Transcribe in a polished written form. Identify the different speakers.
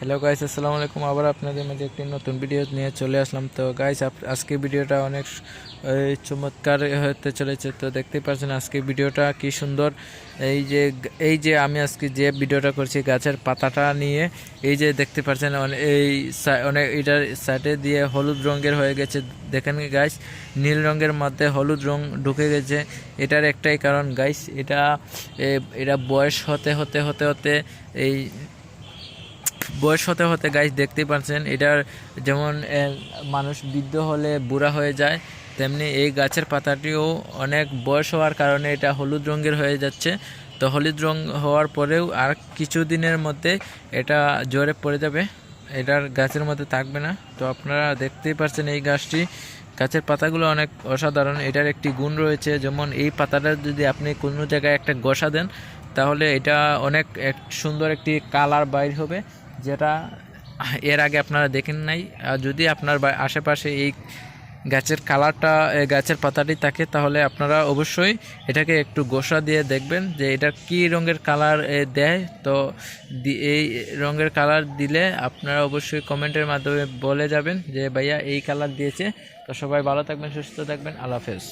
Speaker 1: Hello guys, আসসালামু আলাইকুম। আবার আপনাদের মাঝে একটি নতুন ভিডিও নিয়ে চলে আসলাম। তো গাইস, আজকে ভিডিওটা অনেক চমৎকার হতে চলেছে। তো দেখতে পাচ্ছেন আজকে ভিডিওটা কি সুন্দর। এই যে আমি আজকে যে ভিডিওটা করছি গাছের পাতাটা নিয়ে, এই যে দেখতে পাচ্ছেন অনেক এটার সাইডে দিয়ে হলুদ রঙের হয়ে গেছে। দেখেন গাইস, নীল রঙের মধ্যে হলুদ রং ঢুকে গেছে। এটার একটাই কারণ গাইস, এটা বয়স হতে হতে হতে হতে এই বয়স হতে হতে গাছ দেখতেই পাচ্ছেন এটার যেমন মানুষ বৃদ্ধ হলে বুড়া হয়ে যায়, তেমনি এই গাছের পাতাটিও অনেক বয়স হওয়ার কারণে এটা হলুদ রঙের হয়ে যাচ্ছে। তো হলুদ রং হওয়ার পরেও আর কিছু দিনের মধ্যে এটা ঝরে পড়ে যাবে, এটার গাছের মধ্যে থাকবে না। তো আপনারা দেখতেই পাচ্ছেন এই গাছের পাতাগুলো অনেক অসাধারণ। এটার একটি গুণ রয়েছে, যেমন এই পাতাটা যদি আপনি কোনো জায়গায় একটা ঘষা দেন, তাহলে এটা অনেক সুন্দর একটি কালার বাইর হবে, যেটা এর আগে আপনারা দেখেন নাই। আর যদি আপনার আশেপাশে এই গাছের পাতাটি থাকে, তাহলে আপনারা অবশ্যই এটাকে একটু গোসা দিয়ে দেখবেন যে এটা কি রঙের কালার দেয়। তো এই রঙের কালার দিলে আপনারা অবশ্যই কমেন্টের মাধ্যমে বলে যাবেন যে ভাইয়া এই কালার দিয়েছে। তো সবাই ভালো থাকবেন, সুস্থ থাকবেন, আল্লাহ হাফেজ।